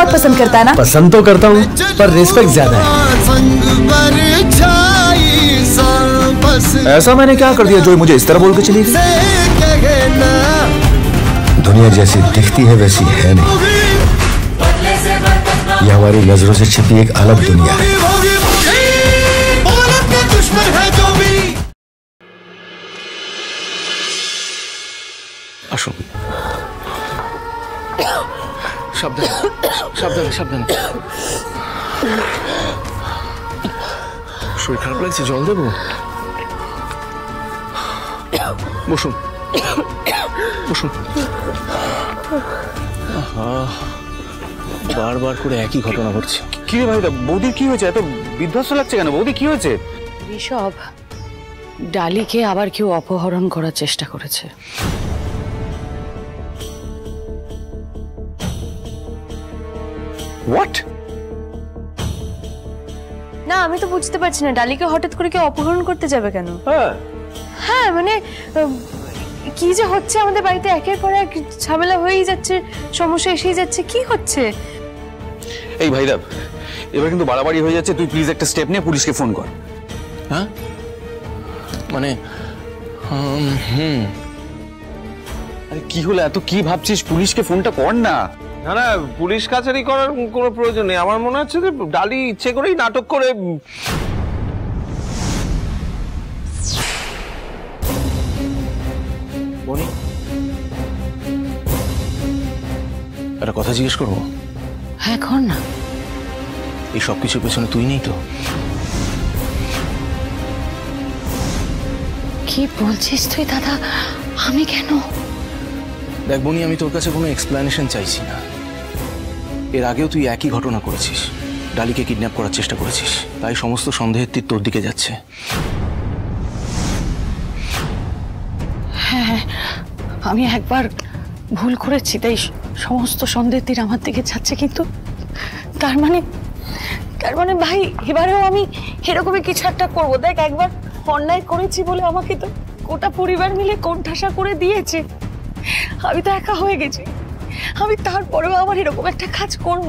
बहुत पसंद करता है ना? पसंद तो करता हूँ पर रिस्पेक्ट ज्यादा है। ऐसा मैंने क्या कर दिया जो मुझे इस तरह बोल के चली गई? दुनिया जैसी दिखती है वैसी है नहीं, ये हमारी नजरों से छिपी एक अलग दुनिया है। আসুন, সাবধানে সাবধানে সাবধানে। শরীর খারাপ লাগছে, জল দেবো? বসুন বসুন। বারবার করে একই ঘটনা ঘটছে। কি রে ভাইদা, বৌদির কি হয়েছে? এত বিধ্বস্ত লাগছে কেন? বৌদি কি হয়েছে? ঋষভ, ডালিকে আবার কেউ অপহরণ করার চেষ্টা করেছে। হোয়াট? না, আমি তো বুঝতে পারছি না ডালিকে হঠাৎ করে কেউ অপহরণ করতে যাবে কেন? হ্যাঁ মানে কি যে হচ্ছে আমাদের বাড়িতে, একের পর এক ঝামেলা হয়েই যাচ্ছে, সমস্যা এসেই যাচ্ছে। কি হচ্ছে? এই ভাইদা, এবার কিন্তু বাড়াবাড়ি হয়ে যাচ্ছে। তুই প্লিজ একটা স্টেপ নিয়ে পুলিশকে ফোন কর। হ্যাঁ মানে আরে কি হলো? এত কি ভাবছিস? পুলিশকে ফোনটা কর না। না না, পুলিশ কাছারি করার কোনো প্রয়োজন নেই। আমার মনে হচ্ছে যে ডালি ইচ্ছে করেই নাটক করে। বনি, একটা কথা জিজ্ঞেস করবো? হ্যাঁ কর না। এই সব কিছুর পেছনে তুই নেই তো? কি বলছিস তুই দাদা? আমি কেন? দেখ বনি, আমি তোর কাছে কোনো এক্সপ্লেনেশন চাইছি না। এর আগেও তুই একই ঘটনা করেছিস, ডালিকে কিডন্যাপ করার চেষ্টা করেছিস, তাই সমস্ত সন্দেহের তীর তোর দিকে যাচ্ছে। হ্যাঁ, আমি একবার ভুল করেছি, তাই সমস্ত সন্দেহের তীর আমার দিকে যাচ্ছে। কিন্তু তার মানে ভাই, এবারেও আমি এরকমই কিছু একটা করবো। দেখ, একবার অন্যায় করেছি বলে আমাকে তো গোটা পরিবার মিলে কোণঠাসা করে দিয়েছে। আমি তো একা হয়ে গেছি, আমি তারপরেও আবার এরকম একটা কাজ করব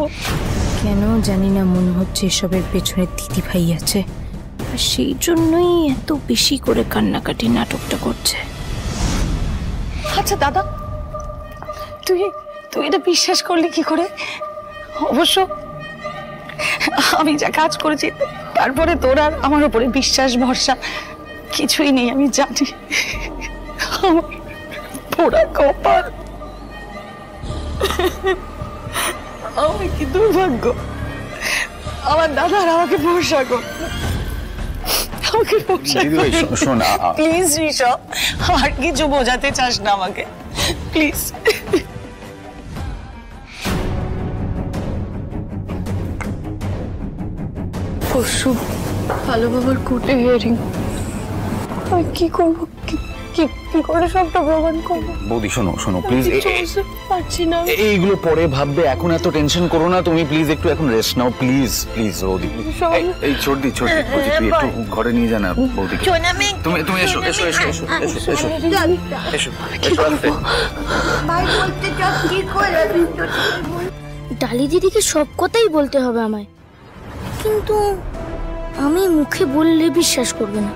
কেন জানি না, মনে হচ্ছে এসবের পেছনে দিদি ভাই আছে, আর সেই জন্যই এত বেশি করে কান্নাকাটি নাটকটা করছে। আচ্ছা দাদা, তুই এটা বিশ্বাস করলি কি করে? অবশ্য আমি যা কাজ করেছি তারপরে তোর আর আমার উপরে বিশ্বাস ভরসা কিছুই নেই, আমি জানি। আমার পোড়া কপাল, আমার কি দুর্ভাগ্য। আমার দাদার আমাকে ভরসা কর, আমাকে ভরসা কর প্লিজ ঋষভ। আর কিছু বোঝাতে চাস না আমাকে, প্লিজ। পরশু ভালো বাবার কোর্টে হিয়ারিং, আমি কি করবো? কি করে সবটা প্রমাণ করবো? বৌদি শোনো শোনো প্লিজ, পারছি না। এইগুলো পরে ভাববে, এখন এত টেনশন করো না তুমি। প্লিজ একটু এখন রেস্ট নাও, প্লিজ প্লিজ বৌদি। এই ছোটি ছোটি বৌদি, তুই একটু ঘরে নিয়ে যা না বৌদিকে। তুমি এসো এসো এসো এসো এসো এসো এসো এসো। ডালি দিদিকে সব কথাই বলতে হবে আমায়, কিন্তু আমি মুখে বললে বিশ্বাস করবে না।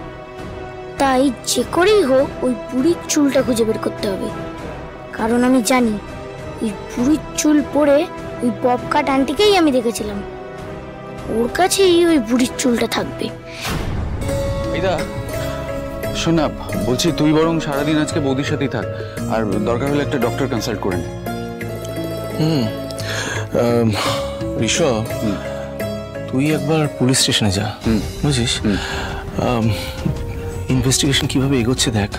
তাই যে করেই হোক ওই বুড়ির চুলটা খুঁজে বের করতে হবে, কারণ আমি জানি ওই বুড়ির চুল পরে ওই ববকাট আন্টিকেই আমি দেখেছিলাম, ওর কাছেই ওই বুড়ির চুলটা থাকবে। শোন না, বলছি তুই বরং সারাদিন আজকে বৌদির সাথেই থাক, আর দরকার হলে একটা ডক্টর কনসাল্ট করে নে। ঋষভ, তুই একবার পুলিশ স্টেশনে যা, বুঝিস? ইনভেস্টিগেশন কিভাবে এগোচ্ছে দেখ।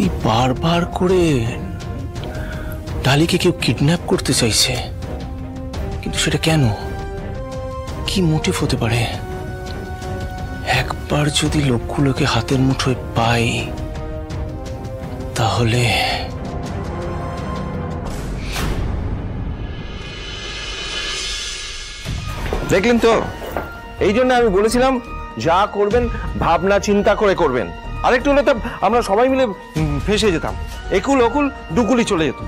এই বারবার করে ডালিকে কেউ কিডন্যাপ করতে চাইছে, কিন্তু সেটা কেন? কি মোটিভ হতে পারে? একবার যদি লোকগুলোকে হাতের মুঠোয় পাই তাহলে দেখলেন তো, এই জন্য আমি বলেছিলাম যা করবেন ভাবনা চিন্তা করে করবেন। আরেকটু হলে তো আমরা সবাই মিলে ফেসে যেতাম, একুল অকুল দুকুলি চলে যেত।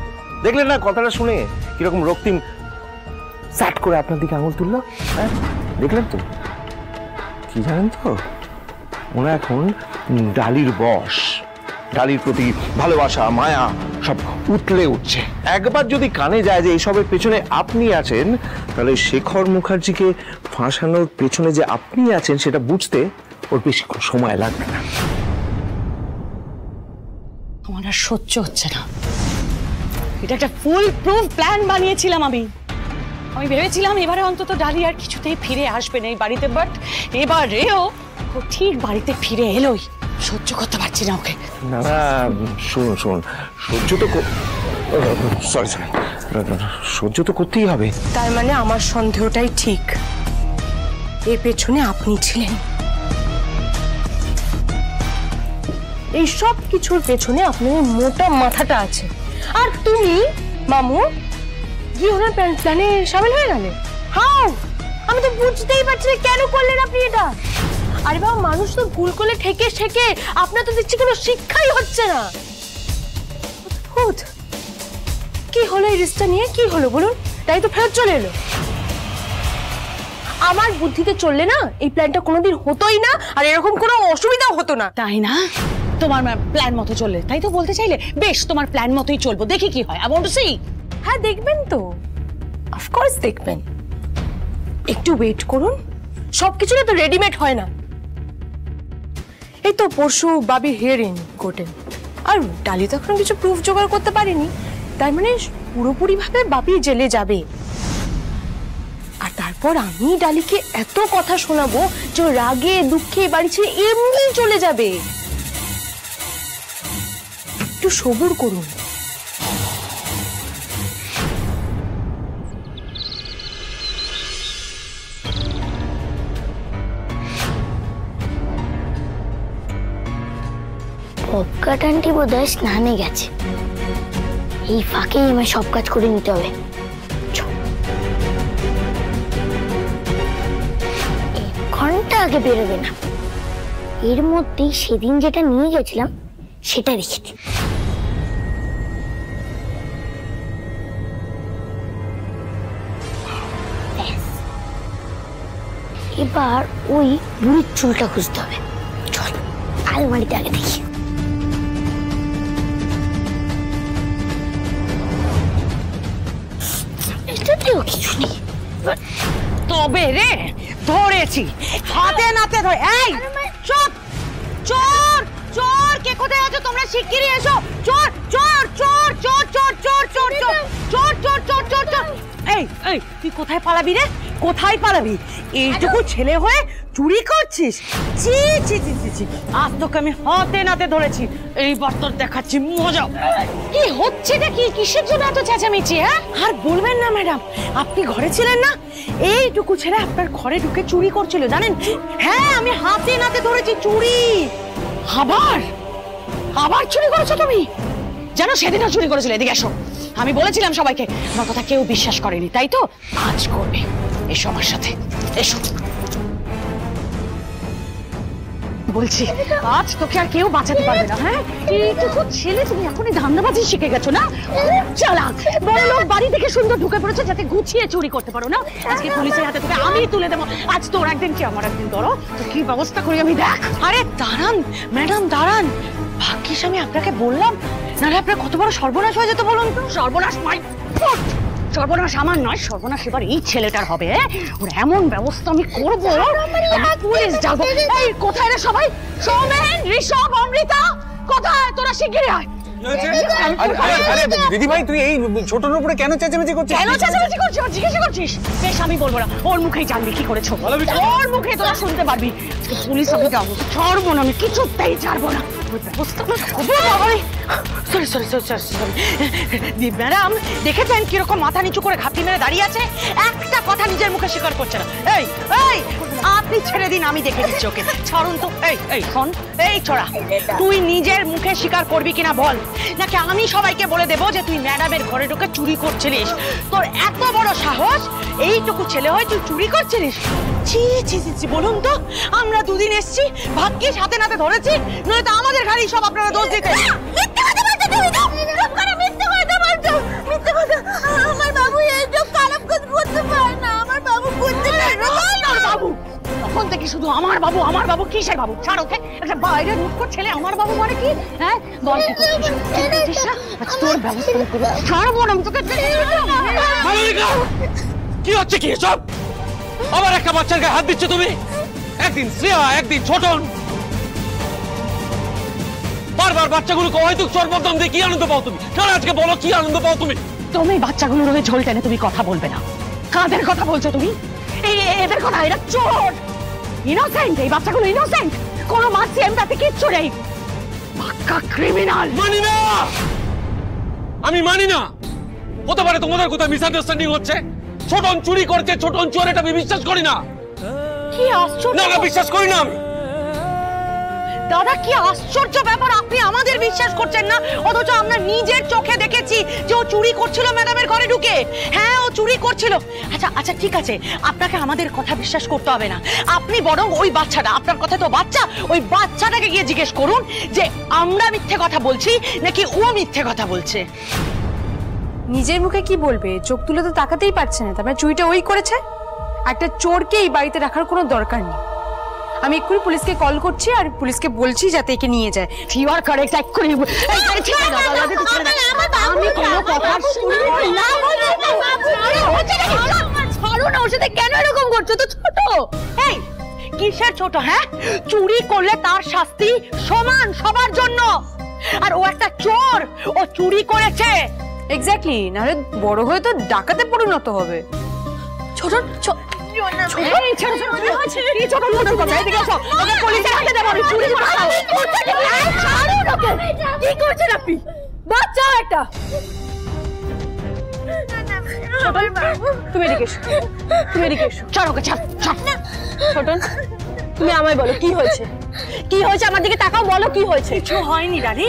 দেখলেন না কথাটা শুনে কিরকম রক্তিম? স্যাট করে আপনার দিকে আঙুল তুললো। হ্যাঁ দেখলেন তো, কি জানেন তো, ওরা এখন ডালির বশ। ডালির প্রতি ভালোবাসা মায়া সব উতলে উঠছে। একবার যদি কানে যায় যে এইসবের পেছনে আপনি আছেন, তাহলে শেখর মুখার্জিকে ফাঁসানোর পেছনে যে আপনি আছেন সেটা বুঝতে ওর বেশি সময় লাগবে না। আমার আর সহ্য হচ্ছে না। এটা একটা ফুল প্রুফ প্ল্যান বানিয়েছিলাম আমি ভেবেছিলাম এবারে অন্তত ডালি আর কিছুতেই ফিরে আসবে না এই বাড়িতে, বাট এবারেও ও ঠিক বাড়িতে ফিরে এলোই। সহ্য করতে পারছি না ওকে। না না শুনুন শুনুন, সহ্য তো সরি সহ্য তো করতেই হবে। তার মানে আমার সন্দেহটাই ঠিক, এর পেছনে আপনি ছিলেন। এই সব কিছুর পেছনে আপনার মোটা মাথাটা আছে। আর তুমি মামু গিয়ে ওনার প্ল্যানে সামিল হয়ে গেলে। হাউ? আমি তো বুঝতেই পারছি না কেন করলেন আপনি এটা। আরে বাবা, মানুষ তো ভুল করলে ঠেকে ঠেকে, আপনার তো দেখছি কোনো শিক্ষাই হচ্ছে না। কি হলো এই রিস্কটা নিয়ে? কি হলো বলুন? তাই তো ফেরত চলে এলো। আমার বুদ্ধিতে চললে না এই প্ল্যানটা কোনোদিন হতোই না, আর এরকম কোনো অসুবিধাও হতো না। তাই না? তোমার প্ল্যান মতো চললে, তাই তো বলতে চাইলে? বেশ, তোমার প্ল্যান মতোই চলবো, দেখি কি হয়। I want to see. হ্যাঁ দেখবেন তো, অফকোর্স দেখবেন। একটু ওয়েট করুন, সবকিছু তো রেডিমেড হয় না। এই তো পরশু বাবির হিয়ারিং কোর্টে, আর ডালি তো এখন কিছু প্রুফ জোগাড় করতে পারেনি, তার মানে পুরোপুরি ভাবে বাবি জেলে যাবে। আর তারপর আমি ডালিকে এত কথা শোনাবো যে রাগে দুঃখে বাড়ি ছেড়ে এমনি চলে যাবে। একটু সবুর করুন। পপকাট আন্টি বোধহয় স্নানে গেছে, এই ফাঁকেই আমার সব কাজ করে নিতে হবে। এক ঘন্টা আগে বেরোবে না, এর মধ্যেই সেদিন যেটা নিয়ে গেছিলাম সেটা রেখেছি। এবার ওই বুড়ির চুলটা খুঁজতে হবে। চল আলমারিতে আগে দেখি। এটাতেও কিছু নেই। তবে রে ধরেছি, হাতে নাতে ধরে। এই চুপ! চোর চোর, কে কোথায় আছো তোমরা? শিগগিরই এসো। চোর চোর চোর চোর চোর চোর চোর চোর চোর চোর চোর চোর চোর। এই এই তুই কোথায় পালাবি রে? কোথায় পালাবি? এইটুকু ছেলে হয়ে চুরি করছিস? ছি ছি ছি ছি ছি, আজ তোকে আমি হাতে নাতে ধরেছি, এইবার তোর দেখাচ্ছি মজা। কি হচ্ছে নাকি? কিসের জন্য এত চেঁচামেচি? হ্যাঁ আর বলবেন না ম্যাডাম, আপনি ঘরে ছিলেন না? এইটুকু ছেলে আপনার ঘরে ঢুকে চুরি করছিল, জানেন? হ্যাঁ আমি হাতে নাতে ধরেছি চুরি। আবার আবার চুরি করেছো তুমি? জানো সেদিনও চুরি করেছিল। এদিকে এসো, আমি বলেছিলাম সবাইকে, আমার কথা কেউ বিশ্বাস করেনি, তাই তো আজ করবে। এসো আমার সাথে, এসো বলছি। আজ তোকে আর কেউ বাঁচাতে পারবে না। হ্যাঁ এইটুকু ছেলে, তুমি এখনই ধান্দাবাজি শিখে গেছো না? খুব চালাক, বড় লোক বাড়ি থেকে সুন্দর ঢুকে পড়েছো যাতে গুছিয়ে চুরি করতে পারো না। আজকে পুলিশের হাতে তোকে আমি তুলে দেবো। আজ তোর একদিন কি আমার একদিন, ধরো তো কি ব্যবস্থা করি আমি, দেখ। আরে দাঁড়ান ম্যাডাম দাঁড়ান, ভাগ্যিস আমি আপনাকে বললাম, নাহলে আপনার কত বড় সর্বনাশ হয়ে যেত বলুন তো। সর্বনাশ মাই ফুট! সর্বনাশ আমার নয়, সর্বনাশ এবার এই ছেলেটার হবে। ওর এমন ব্যবস্থা আমি করবো, পুলিশ যাবো। এই কোথায় রে সবাই? সৌমেন, ঋষভ, অমৃতা, কোথায় তোরা? শিগগিরই আয়। দিদি ভাই, তুই এই ছোটর উপরে কেন চেঁচামেচি করছিস? কেন চেঁচামেচি করছিস? জিজ্ঞাসা করছিস? বেশ আমি বলবো না, ওর মুখেই জানবি কি করেছো। ওর মুখে তোরা শুনতে পারবি। পুলিশ আমি যাবো, ছাড়বো না, আমি কিছুতেই ছাড়বো না। ম্যাডাম দেখেছেন কিরকম মাথা নিচু করে ঘাপটি মেরে দাঁড়িয়ে আছে? একটা কথা নিজের মুখে স্বীকার করছে না। এই এই আপনি ছেড়ে দিন, আমি দেখে দিচ্ছি ওকে। ছাড়ুন তো। এই এই শোন, এই ছোড়া, তুই নিজের মুখে স্বীকার করবি কিনা বল, নাকি আমি সবাইকে বলে দেবো যে তুই ম্যাডামের ঘরে ঢুকে চুরি করছিলিস? তোর এত বড় সাহস, এইটুকু ছেলে হয়ে তুই চুরি করছিলিস? ছি ছি ছি, বলুন তো। আমরা দুদিন এসছি, ভাগ্যিস হাতে নাতে ধরেছি, নয়তো আমাদের ঘাড়েই সব আপনারা দোষ দিতে। মিথ্যে কথা বলছো তুমি, মিথ্যে কথা বলছো, মিথ্যে কথা। আমার বাবু এই সব খারাপ কাজ করতে পারে থেকে শুধু আমার বাবু কিসের বাবু? ছাড় ওকে, একটা বাইরের মুখর ছেলে আমার বাবু মানে কি? হ্যাঁ বল কি করছিস? আচ্ছা তোর ব্যবস্থা করব। ছাড় বোন, আমি তোকে মালবিকা, কি হচ্ছে কি সব? আবার একটা বাচ্চার গায়ে হাত দিচ্ছ তুমি? একদিন শ্রেয়া, একদিন ছোটন, বারবার বাচ্চাগুলোকে হয়তো চর্মদম দিয়ে কি আনন্দ পাও তুমি? কারণ আজকে বলো কি আনন্দ পাও তুমি? তুমি বাচ্চাগুলোর হয়ে ঝোল টেনে তুমি কথা বলবে না। কাদের কথা বলছো তুমি? এদের কথা, এরা চোর, ইনোসেন্ট, এই বাচ্চাগুলো ইনোসেন্ট, কোনো মাসি এমটাতে কিচ্ছু নেই, পাক্কা ক্রিমিনাল। মানি না, আমি মানি না। হতে পারে তোমাদের কোথাও মিসআন্ডারস্ট্যান্ডিং হচ্ছে। ছোটন চুরি করছে, ছোটন চোর, এটা আমি বিশ্বাস করি না। কি আশ্চর্য! না, বিশ্বাস করি না আমি। দাদা কি আশ্চর্য ব্যাপার, আপনি আমাদের বিশ্বাস করছেন না, অথচ আমরা নিজের চোখে দেখেছি যে ও চুরি করছিল ম্যাডামের ঘরে ঢুকে। হ্যাঁ ও চুরি করছিল। আচ্ছা ঠিক আছে, আপনাকে আমাদের কথা বিশ্বাস করতে হবে না, আপনি বরং ওই বাচ্চাটা, আপনার কথা তো বাচ্চা, ওই বাচ্চাটাকে গিয়ে জিজ্ঞেস করুন যে আমরা মিথ্যে কথা বলছি নাকি ও মিথ্যে কথা বলছে। নিজের মুখে কি বলবে? চোখ তুলে তো তাকাতেই পারছে না, তারপরে চুরিটা ওই করেছে। একটা চোরকে এই বাড়িতে রাখার কোনো দরকার নেই। আমি এক্ষুনি পুলিশকে কল করছি আর পুলিশকে বলছি যাতে একে নিয়ে যায়। ইউ আর কারেক্ট, এক্ষুনি আমি কোনো কথা শুনি না। ছাড়ো না, ওর সাথে কেন এরকম করছো? তো ছোট। এই কিসের ছোট? হ্যাঁ চুরি করলে তার শাস্তি সমান সবার জন্য, আর ও একটা চোর, ও চুরি করেছে। এক্স্যাক্টলি, নাহলে বড় হয়ে তো ডাকাতে পরিণত হবে। ছোট পুলিশের হাতে দেবো, চুরি কি করছেন আপনি? বাচ্চা একটা, তুমি এদিকে এসো, তুমি এদিকে এসো। ছাড় ওকে, ছাড়। ছোটন, তুমি আমায় বলো কি হয়েছে? কি হয়েছে? আমার দিকে তাকাও, বলো কি হয়েছে। কিছু হয়নি রানী,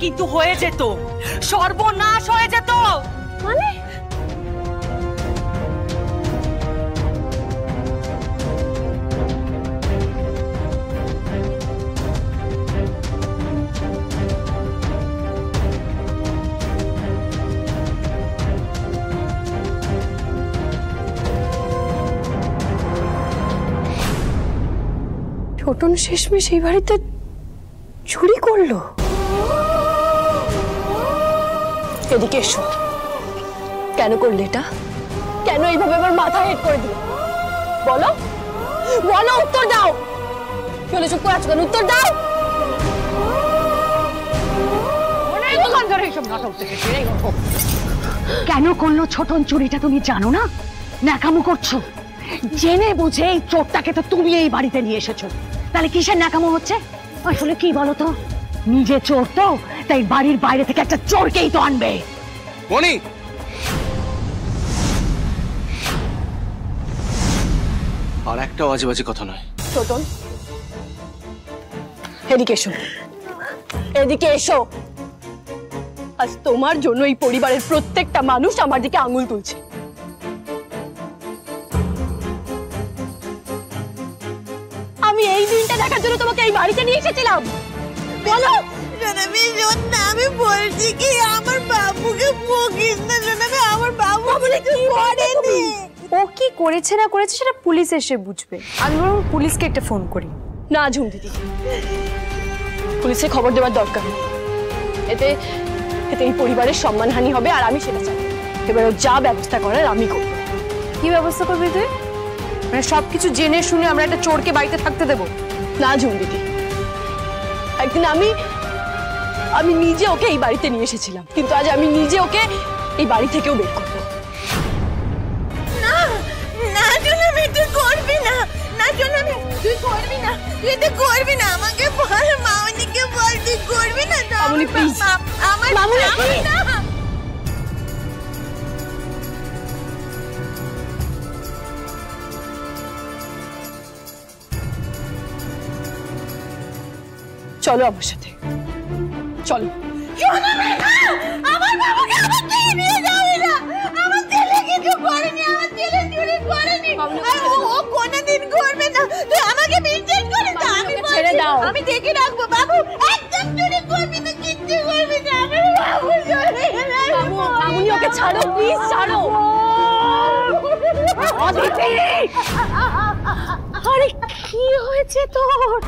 কিন্তু হয়ে যেত, সর্বনাশ হয়ে যেত। মানে ছোটন শেষমেশ এই বাড়িতে চুরি করলো? এদিকে এসো। কেন করলে এটা? কেন এইভাবে আমার মাথা হেড করে দিল? বলো বলো, উত্তর দাও। চলে চুপ করে আছো কেন? উত্তর দাও। কেন করলো ছোটন চুরিটা তুমি জানো না? ন্যাকামো করছো। জেনে বুঝে এই চোরটাকে তো তুমি এই বাড়িতে নিয়ে এসেছো, তাহলে কিসের ন্যাকামো হচ্ছে? আসলে কি বলো তো, নিজে চোর তো, তাই বাড়ির বাইরে থেকে একটা চোরকেই তো আনবে। মনি, আর একটা বাজে বাজে কথা নয়। ছোটন এদিকে এসো, এদিকে এসো। আজ তোমার জন্য এই পরিবারের প্রত্যেকটা মানুষ আমার দিকে আঙুল তুলছে। আমি এই দিনটা দেখার জন্য তোমাকে এই বাড়িতে নিয়ে এসেছিলাম। বলো। আমি বলছি কি, আমার বাবুকে বকিস না। আমার বাবু বলে কি করেনি। ও কি করেছে না করেছে সেটা পুলিশ এসে বুঝবে। আমি বরং পুলিশকে একটা ফোন করি। না ঝুম দিদি, পুলিশে খবর দেওয়ার দরকার নেই। এতে এতে এই পরিবারের সম্মানহানি হবে, আর আমি সেটা চাই। এবার যা ব্যবস্থা করার আমি করবো। কি ব্যবস্থা করবি তুই? মানে সবকিছু জেনে শুনে আমরা একটা চোরকে বাড়িতে থাকতে দেবো? না ঝুম দিদি, একদিন আমি নিজে ওকে এই বাড়িতে নিয়ে এসেছিলাম, কিন্তু আজ আমি নিজে ওকে এই বাড়ি থেকেও বের করবো। না না জনামি, তুই করবি না। না জনামি, তুই করবি না, তুই তো করবি না। আমাকে বল, মামনিকে বল, তুই করবি না। মামনি প্লিজ, আমার মামনি না। চলো আমার সাথে, চলো। আমার বাবাকে আমার থেকে নিয়ে যাবি না। আমার ছেলে কিছু করেনি, আমার ছেলে চুরি করেনি। ও কোনোদিন করবে না। তুই আমাকে বিশ্বাস করিস না। আমি ছেড়ে দাও, আমি দেখে রাখবো। বাবু একদম চুরি করবি না, কিচ্ছু করবি না। আমার বাবু চলে গেল। মামুনি ওকে ছাড়ো, প্লিজ ছাড়ো। আরে কি হয়েছে তোর?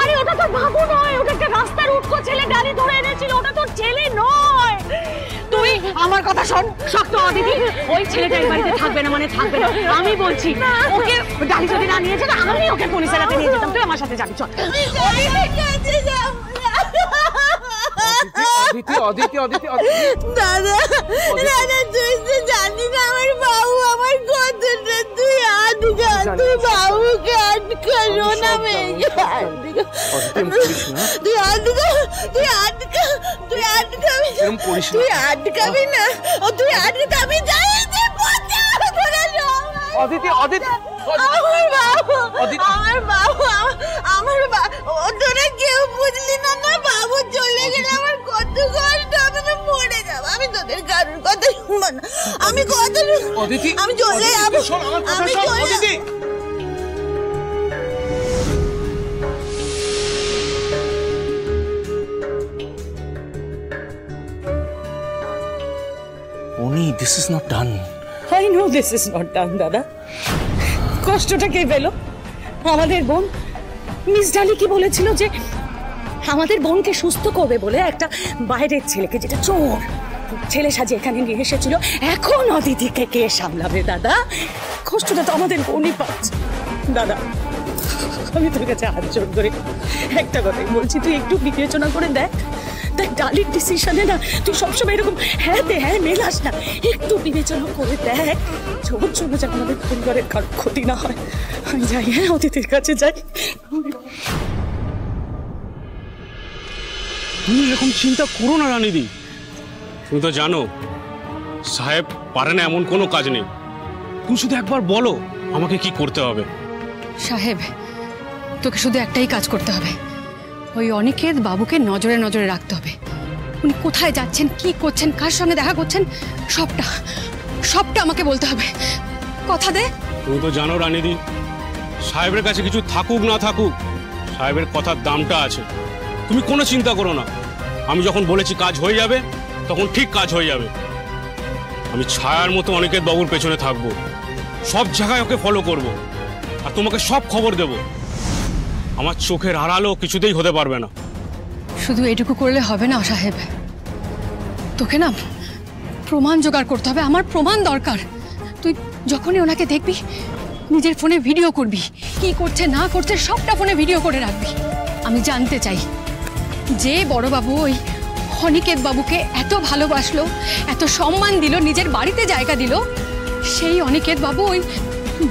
আরে ওটা তো বাবু নয়, ওটা একটা রাস্তার উটকো ছেলে গাড়ি ধরে এনেছিল, ওটা তোর ছেলে নয়। তুই আমার কথা শোন শক্ত দিদি, ওই ছেলেটা এই বাড়িতে থাকবে না মানে থাকবে না। আমি বলছি ওকে গাড়ি যদি না নিয়ে যেত আমি ওকে পুলিশের হাতে নিয়ে যেতাম, তুই আমার সাথে যাবি চল। দাদা দাদা তুই তো জানি না আমার বাবু আমার কতটা, তুই আটকা, তুই বাবুকে আটকা, সোনা মেয়েকে আটকা, তুই আটকা, তুই আটকা, তুই আটকাবি, তুই আটকাবি না, ও তুই আটকা, আমি জানি তুই অদিতি, অদিতি, আমার বাবু, আমার বাবু, আমার বাবু, তোরা কেউ বুঝলি না, না বাবু চলে গেলে আমার কত কষ্ট, আমি তো মরে যাবো, আমি তোদের কারোর কথা শুনবো না, আমি কথা আমি চলে যাবো, আমি চলে যাবো। Oni, this is not done. I know this is not done, দাদা। কষ্টটা কে পেল? আমাদের বোন। মিস ডালি কি বলেছিল যে আমাদের বোনকে সুস্থ করবে বলে একটা বাইরের ছেলেকে, যেটা চোর ছেলে সাজে এখানে নিয়ে এসেছিল। এখন অদিতিকে কে সামলাবে দাদা? কষ্টটা তো আমাদের বোনই পাচ্ছে দাদা। আমি তোর কাছে হাত জোড় করে একটা কথাই বলছি, তুই একটু বিবেচনা করে দেখ, দেখ ডালির ডিসিশনে না তুই সবসময় এরকম হ্যাঁ দে হ্যাঁ মেলাস না, একটু বিবেচনা করে দেখ, ছোট ছোট যেন আমাদের পরিবারের কারো ক্ষতি না হয়। আমি যাই, হ্যাঁ অতিথির কাছে যাই। তুমি এরকম চিন্তা করো না রানীদি, তুমি তো জানো সাহেব পারে না এমন কোনো কাজ নেই। তুমি শুধু একবার বলো আমাকে কি করতে হবে। সাহেব তোকে শুধু একটাই কাজ করতে হবে, ওই অনিকেত বাবুকে নজরে নজরে রাখতে হবে। উনি কোথায় যাচ্ছেন, কি করছেন, কার সঙ্গে দেখা করছেন, সবটা সবটা আমাকে বলতে হবে। কথা দে। তুমি তো জানো রানীদি, সাহেবের কাছে কিছু থাকুক না থাকুক, সাহেবের কথার দামটা আছে। তুমি কোনো চিন্তা করো না, আমি যখন বলেছি কাজ হয়ে যাবে তখন ঠিক কাজ হয়ে যাবে। আমি ছায়ার মতো অনিকেত বাবুর পেছনে থাকবো, সব জায়গায় ওকে ফলো করব, আর তোমাকে সব খবর দেব। আমার চোখের আড়ালও কিছুতেই হতে পারবে না। শুধু এটুকু করলে হবে না সাহেব, তোকে না প্রমাণ জোগাড় করতে হবে। আমার প্রমাণ দরকার। তুই যখনই ওনাকে দেখবি নিজের ফোনে ভিডিও করবি, কি করছে না করছে সবটা ফোনে ভিডিও করে রাখবি। আমি জানতে চাই যে বড়বাবু ওই অনিকেত বাবুকে এত ভালোবাসলো, এত সম্মান দিল, নিজের বাড়িতে জায়গা দিল, সেই অনিকেত বাবু ওই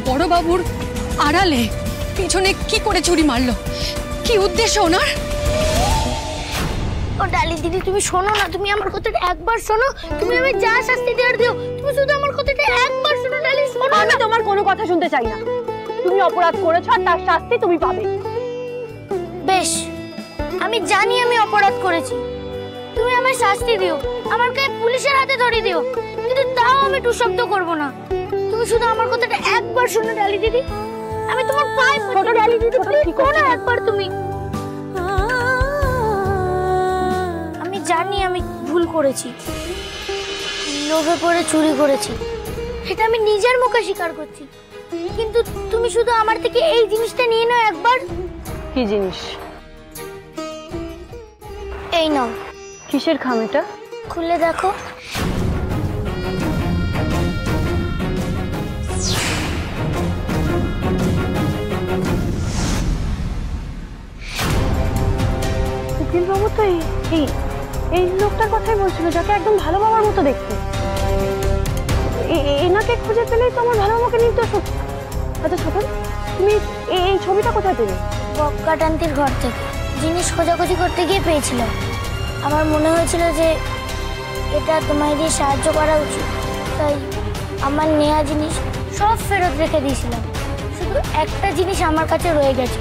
বড়বাবুর আড়ালে পিছনে কি করে ছুরি মারলো, কি উদ্দেশ্য ওনার? ও ডালি দিদি তুমি শোনো না, তুমি আমার কথাটা একবার শোনো, তুমি আমি যা শাস্তি দেওয়ার দিও, তুমি শুধু আমার কথাটা একবার শোনো ডালি, শোনো। আমি তোমার কোনো কথা শুনতে চাই না। তুমি অপরাধ করেছো আর তার শাস্তি তুমি পাবে। বেশ, আমি জানি আমি অপরাধ করেছি, তুমি আমায় শাস্তি দিও, আমার গায়ে পুলিশের হাতে ধরিয়ে দিও, কিন্তু তাও আমি টু শব্দ করবো না। তুমি শুধু আমার কথাটা একবার শোনো ডালি দিদি, আমি তোমার পায়ে ছোট ডালি দিদি, প্লিজ শোনো একবার তুমি। আমি জানি আমি ভুল করেছি, লোভে পড়ে চুরি করেছি, এটা আমি নিজের মুখে স্বীকার করছি, কিন্তু তুমি শুধু আমার থেকে এই জিনিসটা নিয়ে নাও একবার। কি জিনিস? এই নাও। কিসের খাম এটা? খুলে দেখো। উকিল বাবু তো এই লোকটার কথাই বলছিল, যাকে একদম ভালো বাবার মতো দেখতে। এনাকে খুঁজে পেলেই তো আমার ভালো বাবাকে নির্দোষ হচ্ছে। আচ্ছা ছোট, তুমি এই ছবিটা কোথায় পেলে? বক্কাটান্তির ঘর থেকে জিনিস খোঁজাখুঁজি করতে গিয়ে পেয়েছিলাম। আমার মনে হয়েছিল যে এটা তোমায় দিয়ে সাহায্য করা উচিত, তাই আমার নেওয়া জিনিস সব ফেরত রেখে দিয়েছিলাম। শুধু একটা জিনিস আমার কাছে রয়ে গেছে,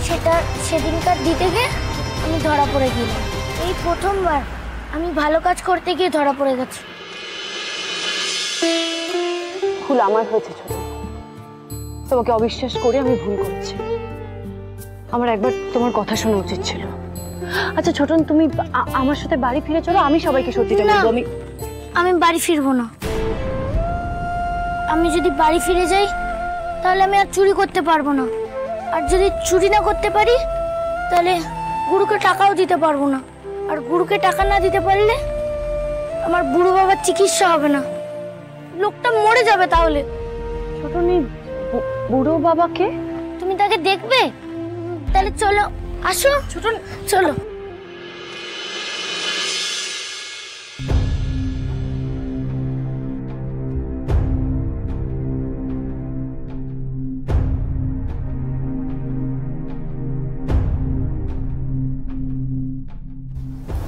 সেটা সেদিনকার দিতে গিয়ে আমি ধরা পড়ে গেলাম। এই প্রথমবার আমি ভালো কাজ করতে গিয়ে ধরা পড়ে গেছি। ভুল আমার হয়েছে ছোট, তোমাকে অবিশ্বাস করে আমি ভুল করেছি। আমার একবার তোমার কথা শোনা উচিত ছিল। আচ্ছা ছোটন, তুমি আমার সাথে বাড়ি ফিরে চলো, আমি সবাইকে সত্যিটা বলবো। আমি বাড়ি ফিরবো না। আমি যদি বাড়ি ফিরে যাই তাহলে আমি আর চুরি করতে পারবো না, আর যদি চুরি না করতে পারি তাহলে গুরুকে টাকাও দিতে পারবো না, আর গুরুকে টাকা না দিতে পারলে আমার বুড়ো বাবার চিকিৎসা হবে না, লোকটা মরে যাবে। তাহলে ছোটনি, বুড়ো বাবাকে তুমি তাকে দেখবে? তাহলে চলো, আসো ছোট, চলো।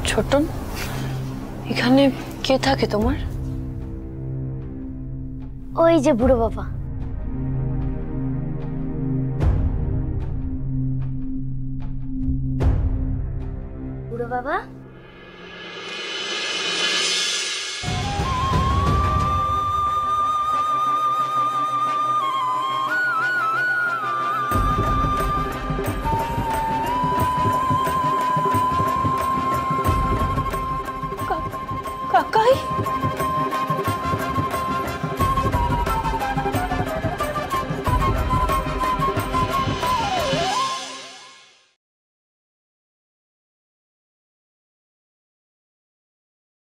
ছোটন, এখানে কে থাকে তোমার? ওই যে বুড়ো বাবা। বুড়ো বাবা,